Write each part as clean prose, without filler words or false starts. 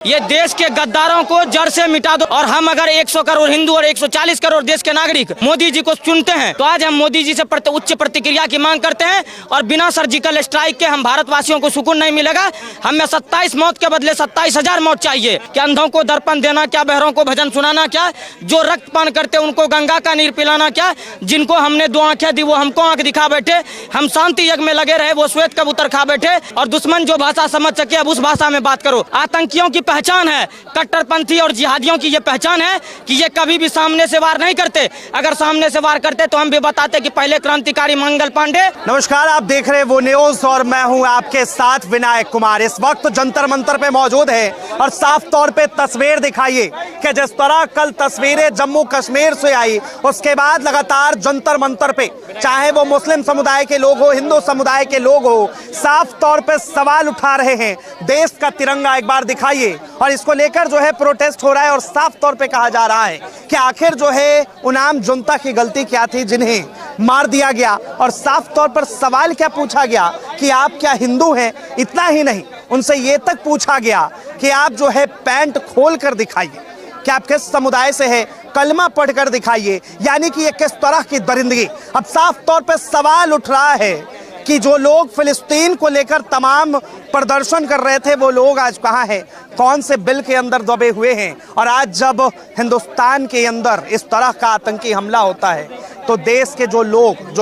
ये देश के गद्दारों को जड़ से मिटा दो। और हम अगर 100 करोड़ हिंदू और 140 करोड़ देश के नागरिक मोदी जी को चुनते हैं तो आज हम मोदी जी से उच्च प्रतिक्रिया की मांग करते हैं। और बिना सर्जिकल स्ट्राइक के हम भारतवासियों को सुकून नहीं मिलेगा। हमें 27 मौत के बदले 27,000 मौत चाहिए। क्या अंधों को दर्पण देना, क्या बहरों को भजन सुनाना, क्या जो रक्तपान करते उनको गंगा का नीर पिलाना, क्या जिनको हमने 2 आंखें दी वो हमको आंख दिखा बैठे। हम शांति यज्ञ में लगे रहे, वो श्वेत कबूतर खा बैठे। और दुश्मन जो भाषा समझ सके अब उस भाषा में बात करो। आतंकियों की पहचान है, कट्टरपंथी और जिहादियों की ये पहचान है कि ये कभी भी सामने से वार नहीं करते। अगर सामने से वार करते तो हम भी बताते कि पहले क्रांतिकारी मंगल पांडे। नमस्कार, आप देख रहे हैं वो न्यूज और मैं हूं आपके साथ विनायक कुमार। इस वक्त जंतर मंतर पे मौजूद है और साफ तौर पे तस्वीर दिखाइए कि जिस तरह कल तस्वीरें जम्मू कश्मीर से आई, उसके बाद लगातार जंतर मंतर पे चाहे वो मुस्लिम समुदाय के लोग हो, हिंदू समुदाय के लोग हो, साफ तौर पे सवाल उठा रहे हैं। देश का तिरंगा एक बार दिखाइए। और इसको लेकर जो है प्रोटेस्ट हो रहा है और साफ तौर पे कहा जा रहा है कि आखिर जो है उनाम जुनता की गलती क्या थी जिन्हें मार दिया गया। और साफ तौर पर सवाल क्या पूछा गया कि आप क्या हिंदू हैं। इतना ही नहीं, उनसे ये तक पूछा गया कि आप जो है पैंट खोल कर दिखाइए कि आप किस समुदाय से है, कलमा पढ़कर दिखाइए। यानी कि ये किस तरह की दरिंदगी। अब साफ तौर पर सवाल उठ रहा है कि जो लोग फिलिस्तीन को लेकर तमाम प्रदर्शन कर रहे थे वो लोग आज कहाँ हैं, कौन से बिल के अंदर दबे हुए हैं। और आज जब हिंदुस्तान के अंदर इस तरह का आतंकी हमला होता है तो देश के जो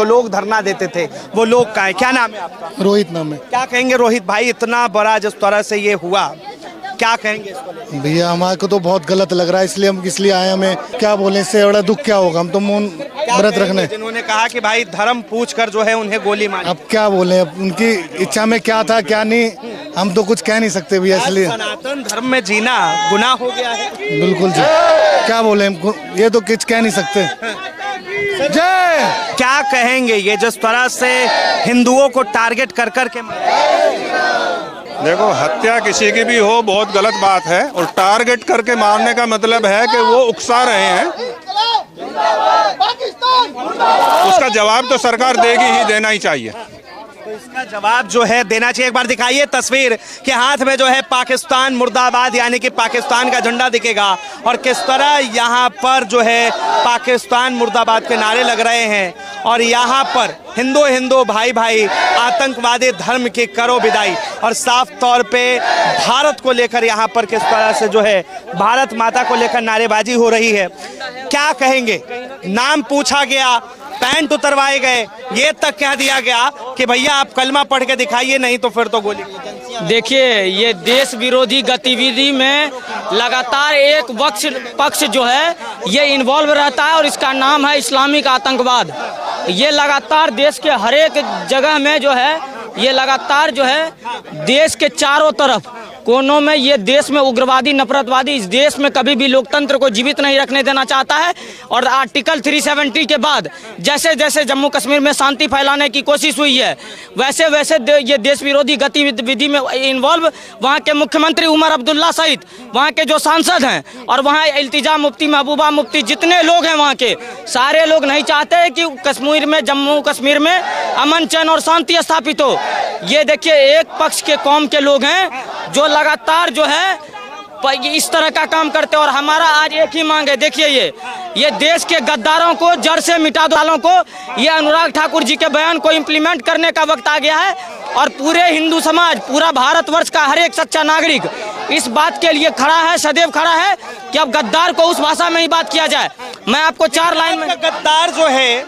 लोग धरना देते थे वो लोग कहाँ हैं। क्या नाम है आपका? रोहित नाम है। क्या कहेंगे रोहित भाई, इतना बड़ा जिस तरह से ये हुआ, क्या कहेंगे इसको लेकर? भैया हमारे को तो बहुत गलत लग रहा है, इसलिए हम इसलिए आए। हमें क्या बोले, इससे बड़ा दुख क्या होगा। हम तो मौन व्रत रखने। जिन्होंने कहा कि भाई धर्म पूछकर जो है उन्हें गोली मारी, अब क्या बोले, अब उनकी इच्छा में क्या था क्या नहीं हम तो कुछ कह नहीं सकते भैया। इसलिए सनातन धर्म में जीना गुनाह हो गया है। बिल्कुल जी, क्या बोले हमको, ये तो कुछ कह नहीं सकते। जय। क्या कहेंगे ये जिस तरह से हिंदुओं को टारगेट कर कर के देखो, हत्या किसी की भी हो बहुत गलत बात है। और टारगेट करके मारने का मतलब है कि वो उकसा रहे हैं। उसका जवाब तो सरकार देगी ही, देना ही चाहिए। तो इसका जवाब जो है देना चाहिए। एक बार दिखाइए तस्वीर के हाथ में जो है पाकिस्तान मुर्दाबाद यानी कि पाकिस्तान का झंडा दिखेगा। और किस तरह यहाँ पर जो है पाकिस्तान मुर्दाबाद के नारे लग रहे हैं। और यहाँ पर हिंदू हिंदू भाई भाई, आतंकवादी धर्म की करो विदाई। और साफ तौर पे भारत को लेकर यहाँ पर किस तरह से जो है भारत माता को लेकर नारेबाजी हो रही है। क्या कहेंगे, नाम पूछा गया, पैंट उतरवाए गए, ये तक कह दिया गया कि भैया आप कलमा पढ़ के दिखाइए, नहीं तो फिर तो गोली। देखिए, ये देश विरोधी गतिविधि में लगातार एक पक्ष जो है ये इन्वॉल्व रहता है और इसका नाम है इस्लामिक आतंकवाद। ये लगातार देश के हर एक जगह में जो है ये लगातार जो है देश के चारों तरफ कोनों में ये देश में उग्रवादी नफरतवादी इस देश में कभी भी लोकतंत्र को जीवित नहीं रखने देना चाहता है। और आर्टिकल 370 के बाद जैसे जैसे जम्मू कश्मीर में शांति फैलाने की कोशिश हुई है वैसे वैसे ये देश विरोधी गतिविधि में इन्वॉल्व वहाँ के मुख्यमंत्री उमर अब्दुल्ला सहित वहाँ के जो सांसद हैं और वहाँ इल्तिजा मुफ्ती, महबूबा मुफ्ती, जितने लोग हैं वहाँ के सारे लोग नहीं चाहते कि कश्मीर में, जम्मू कश्मीर में अमन चैन और शांति स्थापित हो। ये देखिए, एक पक्ष के कौम के लोग हैं जो लगातार जो है इस तरह का काम करते हैं। और हमारा आज एक ही मांग है, देखिए ये देश के गद्दारों को जड़ से मिटा दो। वालों को ये अनुराग ठाकुर जी के बयान को इम्प्लीमेंट करने का वक्त आ गया है। और पूरे हिंदू समाज, पूरा भारतवर्ष का हर एक सच्चा नागरिक इस बात के लिए खड़ा है, सदैव खड़ा है कि अब गद्दार को उस भाषा में ही बात किया जाए। मैं आपको 4 लाइन में, गद्दार जो है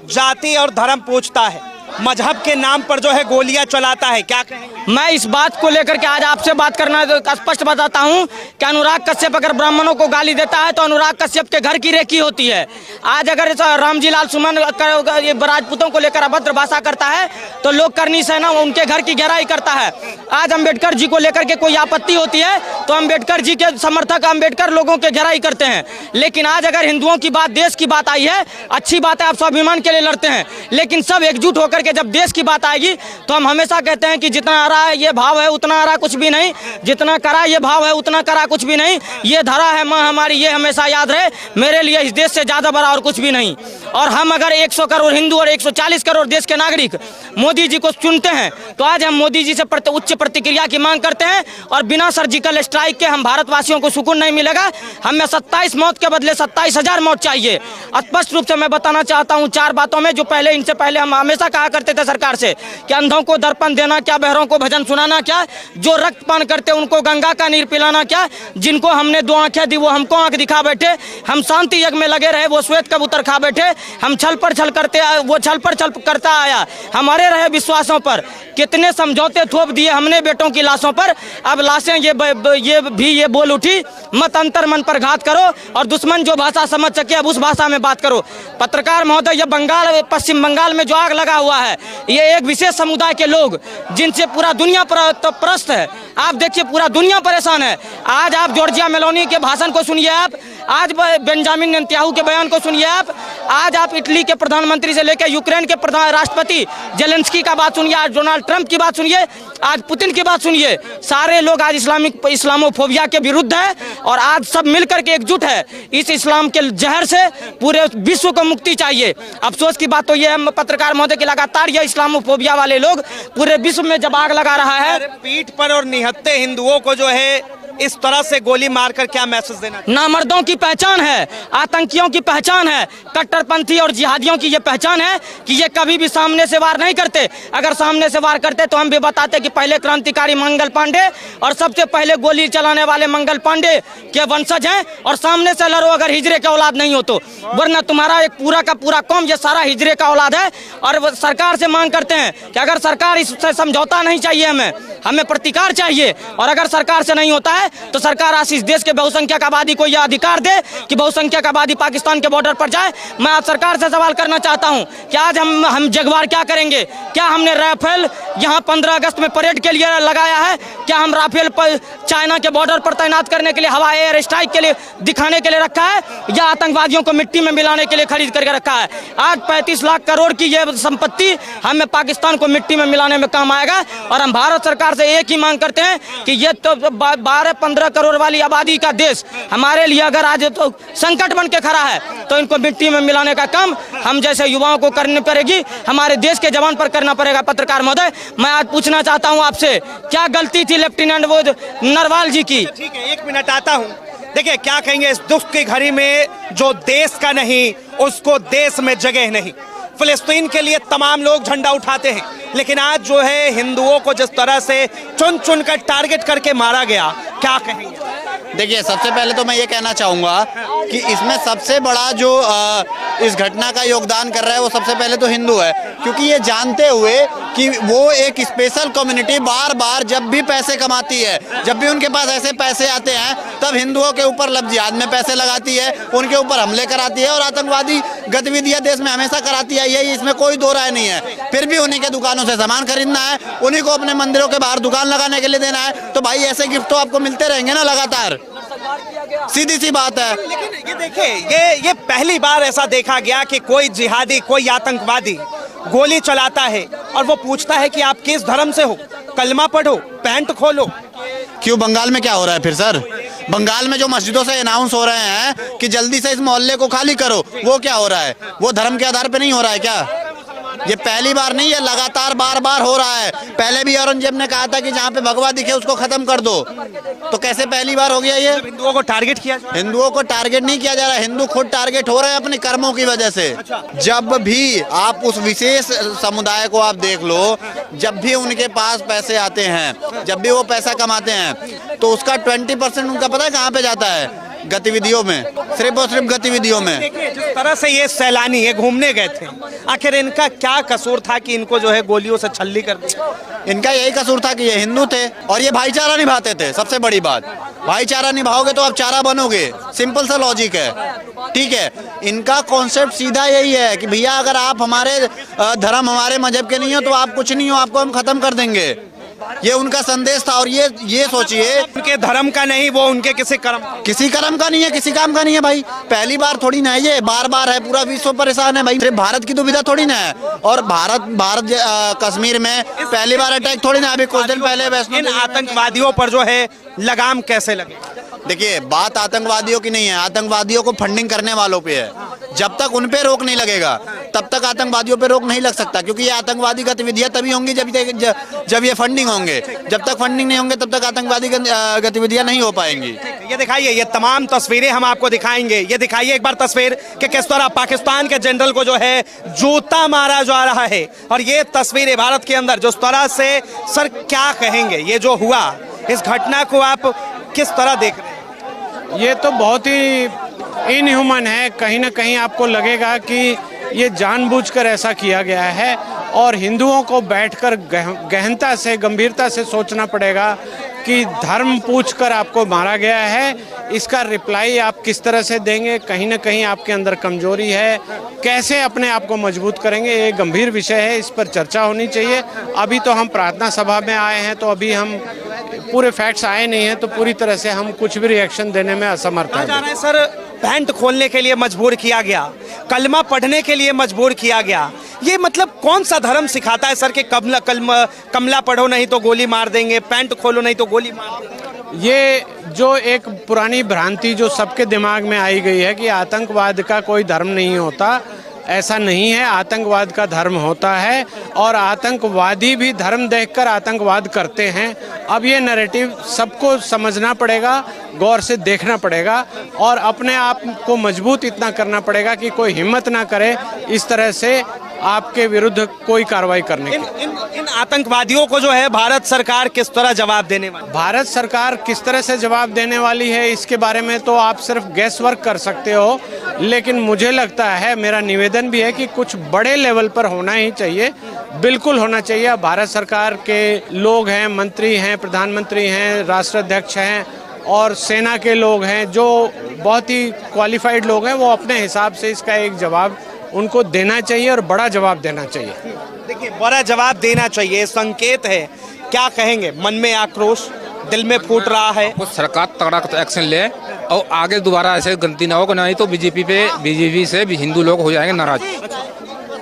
जाति और धर्म पूछता है, मजहब के नाम पर जो है गोलियां चलाता है। क्या कहेंगे? मैं इस बात को लेकर के आज आपसे बात करना है तो स्पष्ट बताता हूं कि अनुराग कश्यप अगर ब्राह्मणों को गाली देता है तो अनुराग कश्यप के घर की रेखी होती है। आज अगर रामजी लाल सुमन राजपूतों को लेकर अभद्र भाषा करता है तो लोग करनी सेना उनके घर की घेराई करता है। आज अम्बेडकर जी को लेकर के कोई आपत्ति होती है तो अम्बेडकर जी के समर्थक अम्बेडकर लोगों के घेराई करते हैं। लेकिन आज अगर हिंदुओं की बात, देश की बात आई है, अच्छी बात है, आप स्वाभिमान के लिए लड़ते हैं, लेकिन सब एकजुट होकर के जब देश की बात आएगी तो हम हमेशा कहते हैं कि जितना आ रहा है ये भाव है उतना आ रहा कुछ भी नहीं, जितना करा ये भाव है उतना करा कुछ भी नहीं, ये धरा है माँ हमारी, ये हमेशा याद रहे, मेरे लिए इस देश से ज़्यादा बड़ा और कुछ भी नहीं। और हम अगर 100 करोड़ हिंदू और 140 करोड़ देश के नागरिक मोदी जी को चुनते हैं तो आज हम मोदी जी से उच्च प्रतिक्रिया की मांग करते हैं और बिना सर्जिकल स्ट्राइक के हम भारतवासियों को सुकून नहीं मिलेगा। हमें 27 मौत के बदले 27,000 मौत चाहिए। स्पष्ट रूप से मैं बताना चाहता हूं 4 बातों में, जो पहले इनसे पहले हम हमेशा कहा करते थे सरकार से कि अंधों को दर्पण देना क्या, बहरों को भजन सुनाना क्या, जो रक्तपान करते उनको गंगा का नीर पिलाना क्या, जिनको हमने 2 आंखें दी वो हमको आंख दिखा बैठे, हम शांति यज्ञ में लगे रहे वो श्वेत कबूतर खा बैठे, हम छल पर छल करते आए वो छल पर छल करता आया, हमारे रहे विश्वासों पर, कितने समझौते थोप दिए हमने बेटों की लाशों पर। अब लाशें ये बोल उठी मत अंतर मन पर घात करो और दुश्मन जो भाषा समझ सके अब उस भाषा में बात करो। पत्रकार महोदय, ये पश्चिम बंगाल में जो आग लगा हुआ है ये एक विशेष समुदाय के लोग जिनसे पूरा दुनिया त्रस्त है। आप देखिए पूरा दुनिया परेशान है। आज आप जॉर्जिया मेलोनी के भाषण को सुनिए, आप आज बेंजामिन नेतन्याहू के बयान को सुनिए, आज आप इटली के प्रधानमंत्री से लेकर यूक्रेन के राष्ट्रपति जेलेंस्की का बात सुनिए, आज डोनाल्ड ट्रंप की बात सुनिए, आज पुतिन की बात सुनिए। सारे लोग आज इस्लामोफोबिया के विरुद्ध है और आज सब मिलकर के एकजुट है। इस इस्लाम के जहर से पूरे विश्व को मुक्ति चाहिए। अफसोस की बात तो ये है पत्रकार महोदय की लगातार ये इस्लामोफोबिया वाले लोग पूरे विश्व में जब आग लगा रहा है। पीठ पर और निहत्थे हिंदुओं को जो है इस तरह से गोली मारकर क्या मैसेज देना? नामर्दों की पहचान है, आतंकियों की पहचान है, कट्टरपंथी और जिहादियों की ये पहचान है कि ये कभी भी सामने से वार नहीं करते। अगर सामने से वार करते तो हम भी बताते कि पहले क्रांतिकारी मंगल पांडे और सबसे पहले गोली चलाने वाले मंगल पांडे के वंशज हैं और सामने से लड़ो अगर हिजरे का औलाद नहीं हो तो, वरना तुम्हारा एक पूरा का पूरा कौम ये सारा हिजरे का औलाद है। और सरकार से मांग करते हैं कि अगर सरकार इससे समझौता नहीं चाहिए, हमें प्रतिकार चाहिए और अगर सरकार से नहीं होता है तो सरकार आज इस देश के बहुसंख्यक आबादी को यह अधिकार दे कि बहुसंख्यक आबादी पाकिस्तान के बॉर्डर पर जाए। मैं आज सरकार से सवाल करना चाहता हूं कि आज हम जगवार क्या करेंगे? क्या हमने राफेल यहाँ 15 अगस्त में परेड के लिए लगाया है? क्या हम राफेल पर चाइना के बॉर्डर पर तैनात करने के लिए, हवाई एयर स्ट्राइक के लिए दिखाने के लिए रखा है या आतंकवादियों को मिट्टी में मिलाने के लिए खरीद करके रखा है? आज 35 लाख करोड़ की यह संपत्ति हमें पाकिस्तान को मिट्टी में मिलाने में काम आएगा और हम भारत सरकार से एक ही मांग करते हैं कि ये तो 12-15 करोड़ वाली आबादी का देश हमारे लिए अगर आज तो संकट बन के खड़ा है तो इनको मिट्टी में मिलाने का काम हम जैसे युवाओं को करनी पड़ेगी, हमारे देश के जवान पर करना पड़ेगा। पत्रकार महोदय, मैं आज पूछना चाहता हूं आपसे, क्या गलती थी लेफ्टिनेंट वो नरवाल जी की? ठीक है, 1 मिनट आता हूं। देखिए क्या कहेंगे इस दुख की घड़ी में, जो देश का नहीं उसको देश में जगह नहीं। फिलिस्तीन के लिए तमाम लोग झंडा उठाते हैं, लेकिन आज जो है हिंदुओं को जिस तरह से चुन चुन कर टारगेट करके मारा गया, क्या कहेंगे? देखिए, सबसे पहले तो मैं ये कहना चाहूँगा कि इसमें सबसे बड़ा जो इस घटना का योगदान कर रहा है वो सबसे पहले तो हिंदू है, क्योंकि ये जानते हुए कि वो एक स्पेशल कम्युनिटी बार बार जब भी पैसे कमाती है, जब भी उनके पास ऐसे पैसे आते हैं तब हिंदुओं के ऊपर लफ्ज़ जिहाद में पैसे लगाती है, उनके ऊपर हमले कराती है और आतंकवादी गतिविधियाँ देश में हमेशा कराती है। यही इसमें कोई दो राय नहीं है। फिर भी उन्हीं के दुकानों से सामान खरीदना है, उन्हीं को अपने मंदिरों के बाहर दुकान लगाने के लिए देना है, तो भाई ऐसे गिफ्ट तो आपको मिलते रहेंगे ना लगातार, सीधी सी बात है। लेकिन ये देखिए, ये पहली बार ऐसा देखा गया कि कोई जिहादी, कोई आतंकवादी गोली चलाता है और वो पूछता है कि आप किस धर्म से हो, कलमा पढ़ो, पैंट खोलो। क्यों, बंगाल में क्या हो रहा है फिर सर? बंगाल में जो मस्जिदों से अनाउंस हो रहे हैं कि जल्दी से इस मोहल्ले को खाली करो, वो क्या हो रहा है? वो धर्म के आधार पे नहीं हो रहा है क्या? ये पहली बार नहीं है, लगातार बार बार हो रहा है। पहले भी औरंगजेब ने कहा था कि जहाँ पे भगवा दिखे उसको खत्म कर दो, तो कैसे पहली बार हो गया ये? हिंदुओं को टारगेट किया? हिंदुओं को टारगेट नहीं किया जा रहा है, हिंदू खुद टारगेट हो रहे हैं अपने कर्मों की वजह से। जब भी आप उस विशेष समुदाय को आप देख लो, जब भी उनके पास पैसे आते हैं, जब भी वो पैसा कमाते हैं, तो उसका 20% उनका पता है कहाँ पे जाता है? गतिविधियों में, सिर्फ और सिर्फ गतिविधियों में। देखिए जिस तरह से ये सैलानी ये घूमने गए थे, आखिर इनका क्या कसूर था कि इनको जो है गोलियों से छल्ली कर दिया? इनका यही कसूर था कि ये हिंदू थे और ये भाईचारा निभाते थे। सबसे बड़ी बात, भाईचारा निभाओगे तो आप चारा बनोगे, सिंपल सा लॉजिक है, ठीक है। इनका कॉन्सेप्ट सीधा यही है कि भैया अगर आप हमारे धर्म, हमारे मजहब के नहीं हो तो आप कुछ नहीं हो, आपको हम खत्म कर देंगे। ये उनका संदेश था। और ये सोचिए, उनके धर्म का नहीं, वो उनके किसी कर्म का नहीं है, किसी काम का नहीं है भाई। पहली बार थोड़ी ना है, ये बार बार है, पूरा विश्व परेशान है भाई। सिर्फ भारत की दुविधा थोड़ी ना है, और भारत कश्मीर में पहली बार अटैक थोड़ी ना। अभी कुछ दिन पहले वैष्णो इन आतंकवादियों पर जो है लगाम कैसे लगे? देखिए, बात आतंकवादियों की नहीं है, आतंकवादियों को फंडिंग करने वालों पे है। जब तक उन पे रोक नहीं लगेगा तब तक आतंकवादियों पे रोक नहीं लग सकता, क्योंकि ये आतंकवादी गतिविधियां तभी होंगी जब ये फंडिंग होंगे। जब तक फंडिंग नहीं होंगे तब तक आतंकवादी गतिविधियां नहीं हो पाएंगी। ये दिखाइए, ये तमाम तस्वीरें हम आपको दिखाएंगे। ये दिखाइए एक बार तस्वीर कि किस तरह पाकिस्तान के जनरल को जो है जूता मारा जा रहा है, और ये तस्वीरें भारत के अंदर जिस तरह से, सर क्या कहेंगे ये जो हुआ, इस घटना को आप किस तरह देख रहे हैं? ये तो बहुत ही इनह्यूमन है। कहीं ना कहीं आपको लगेगा कि ये जानबूझकर ऐसा किया गया है, और हिंदुओं को बैठकर गहनता से, गंभीरता से सोचना पड़ेगा कि धर्म पूछकर आपको मारा गया है, इसका रिप्लाई आप किस तरह से देंगे। कहीं ना कहीं आपके अंदर कमजोरी है, कैसे अपने आप को मजबूत करेंगे, ये गंभीर विषय है, इस पर चर्चा होनी चाहिए। अभी तो हम प्रार्थना सभा में आए हैं, तो अभी हम पूरे फैक्ट्स आए नहीं हैं, तो पूरी तरह से हम कुछ भी रिएक्शन देने में असमर्थ हैं। सर, पैंट खोलने के लिए मजबूर किया गया, कलमा पढ़ने के लिए मजबूर किया गया, ये मतलब कौन सा धर्म सिखाता है सर कि कमला पढ़ो नहीं तो गोली मार देंगे, पैंट खोलो नहीं तो गोली मार देंगे? ये जो एक पुरानी भ्रांति जो सबके दिमाग में आई गई है कि आतंकवाद का कोई धर्म नहीं होता, ऐसा नहीं है। आतंकवाद का धर्म होता है, और आतंकवादी भी धर्म देखकर आतंकवाद करते हैं। अब ये नैरेटिव सबको समझना पड़ेगा, गौर से देखना पड़ेगा, और अपने आप को मजबूत इतना करना पड़ेगा कि कोई हिम्मत ना करे इस तरह से आपके विरुद्ध कोई कार्रवाई करने की। इन आतंकवादियों को जो है भारत सरकार किस तरह जवाब देने वाली? भारत सरकार किस तरह से जवाब देने वाली है, इसके बारे में तो आप सिर्फ गैस वर्क कर सकते हो, लेकिन मुझे लगता है, मेरा निवेदन भी है कि कुछ बड़े लेवल पर होना ही चाहिए, बिल्कुल होना चाहिए। भारत सरकार के लोग हैं, मंत्री हैं, प्रधानमंत्री हैं, राष्ट्राध्यक्ष हैं, और सेना के लोग हैं, जो बहुत ही क्वालिफाइड लोग हैं, वो अपने हिसाब से इसका एक जवाब उनको देना चाहिए, और बड़ा जवाब देना चाहिए। देखिए, बड़ा जवाब देना चाहिए, संकेत है। क्या कहेंगे? मन में आक्रोश, दिल में फूट रहा है। वो सरकार तगड़ा एक्शन ले, और आगे दोबारा ऐसे गलती ना हो, नहीं तो बीजेपी से भी हिंदू लोग हो जाएंगे नाराज,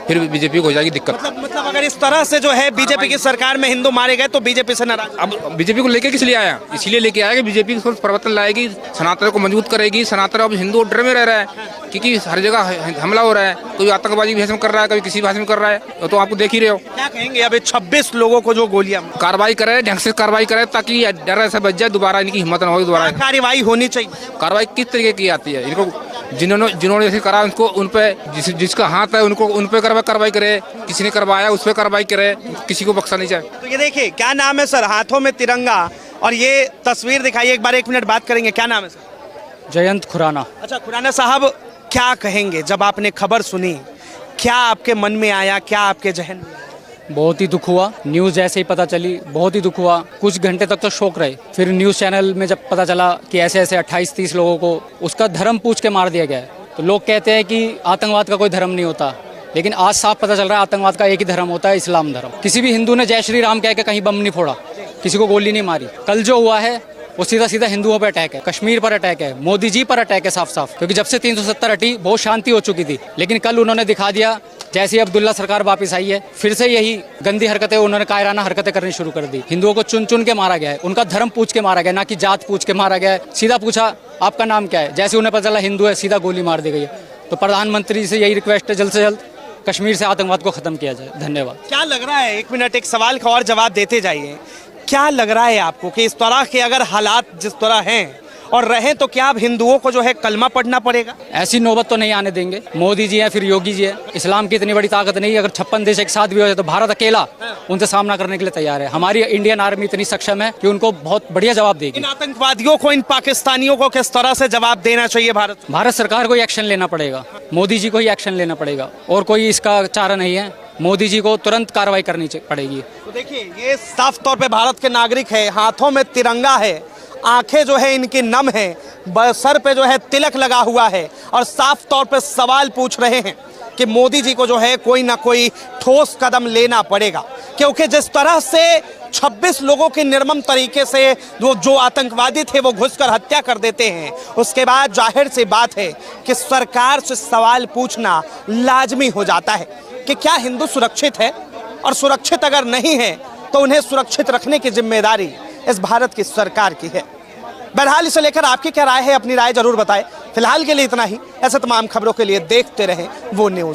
फिर बीजेपी को हो जाएगी दिक्कत। मतलब अगर इस तरह से जो है बीजेपी की सरकार में हिंदू मारे गए तो बीजेपी से नाराज। अब बीजेपी को लेके किस लिए आया? इसलिए लेके आया कि बीजेपी परिवर्तन लाएगी, सनातन को मजबूत करेगी। सनातन अब हिंदू डर में रह रहा है, क्योंकि हर जगह हमला हो रहा है, कोई आतंकवादी भाषा में कर रहा है, कभी किसी भाषा में कर रहा है, तो आपको देख ही रहे हो। क्या कहेंगे? अभी 26 लोगों को जो गोलियां, कार्रवाई करे, ढंग से कार्रवाई करे, ताकि डर से बच जाए, दोबारा इनकी हिम्मत न हो। दोबारा कार्रवाई होनी चाहिए। कार्रवाई किस तरीके की आती है? इनको जिन्होंने ऐसे करा, उनको उन पे जिसका हाथ है उनको उन पे कार्रवाई करे, किसी ने करवाया उस पे कार्रवाई करे, किसी को बख्शा नहीं जाए। तो ये देखिए, क्या नाम है सर? हाथों में तिरंगा, और ये तस्वीर दिखाइए एक बार, 1 मिनट बात करेंगे। क्या नाम है सर? जयंत खुराना। अच्छा खुराना साहब, क्या कहेंगे जब आपने खबर सुनी? क्या आपके मन में आया, क्या आपके जहन में? बहुत ही दुख हुआ, न्यूज़ जैसे ही पता चली बहुत ही दुख हुआ। कुछ घंटे तक तो शौक रहे, फिर न्यूज़ चैनल में जब पता चला कि ऐसे ऐसे 28-30 लोगों को उसका धर्म पूछ के मार दिया गया है, तो लोग कहते हैं कि आतंकवाद का कोई धर्म नहीं होता, लेकिन आज साफ पता चल रहा है आतंकवाद का एक ही धर्म होता है, इस्लाम धर्म। किसी भी हिंदू ने जय श्री राम कह के कहीं बम नहीं फोड़ा, किसी को गोली नहीं मारी। कल जो हुआ है वो सीधा सीधा हिंदुओं पर अटैक है, कश्मीर पर अटैक है, मोदी जी पर अटैक है साफ साफ। क्योंकि जब से 370 हटी बहुत शांति हो चुकी थी, लेकिन कल उन्होंने दिखा दिया, जैसे अब्दुल्ला सरकार वापस आई है, फिर से यही गंदी हरकतें, उन्होंने कायराना हरकतें करनी शुरू कर दी। हिंदुओं को चुन चुन के मारा गया है, उनका धर्म पूछ के मारा गया, ना कि जात पूछ के मारा गया है। सीधा पूछा आपका नाम क्या है, जैसे उन्हें पता चला हिंदू है, सीधा गोली मार दी गई है। तो प्रधानमंत्री से यही रिक्वेस्ट है, जल्द से जल्द कश्मीर से आतंकवाद को खत्म किया जाए। धन्यवाद। क्या लग रहा है, 1 मिनट, एक सवाल का और जवाब देते जाइए, क्या लग रहा है आपको कि इस तरह के अगर हालात जिस तरह हैं और रहें तो क्या अब हिंदुओं को जो है कलमा पढ़ना पड़ेगा? ऐसी नौबत तो नहीं आने देंगे। मोदी जी है, फिर योगी जी है, इस्लाम की इतनी बड़ी ताकत नहीं है। अगर 56 देश एक साथ भी हो जाए तो भारत अकेला उनसे सामना करने के लिए तैयार है। हमारी इंडियन आर्मी इतनी सक्षम है कि उनको बहुत बढ़िया जवाब देगी। इन आतंकवादियों को, इन पाकिस्तानियों को किस तरह से जवाब देना चाहिए? भारत सरकार को ही एक्शन लेना पड़ेगा, मोदी जी को ही एक्शन लेना पड़ेगा, और कोई इसका चारा नहीं है। मोदी जी को तुरंत कार्रवाई करनी पड़ेगी। तो देखिए, ये साफ तौर पे भारत के नागरिक है, हाथों में तिरंगा है, आंखें जो है इनकी नम है, सर पे जो है तिलक लगा हुआ है, और साफ तौर पे सवाल पूछ रहे हैं कि मोदी जी को जो है कोई ना कोई ठोस कदम लेना पड़ेगा, क्योंकि जिस तरह से 26 लोगों की निर्मम तरीके से जो आतंकवादी थे वो घुसकर हत्या कर देते हैं, उसके बाद जाहिर सी बात है कि सरकार से सवाल पूछना लाजमी हो जाता है कि क्या हिंदू सुरक्षित है, और सुरक्षित अगर नहीं है तो उन्हें सुरक्षित रखने की जिम्मेदारी इस भारत की सरकार की है। बहरहाल इसे लेकर आपकी क्या राय है, अपनी राय जरूर बताएं। फिलहाल के लिए इतना ही। ऐसे तमाम खबरों के लिए देखते रहें वो न्यूज़।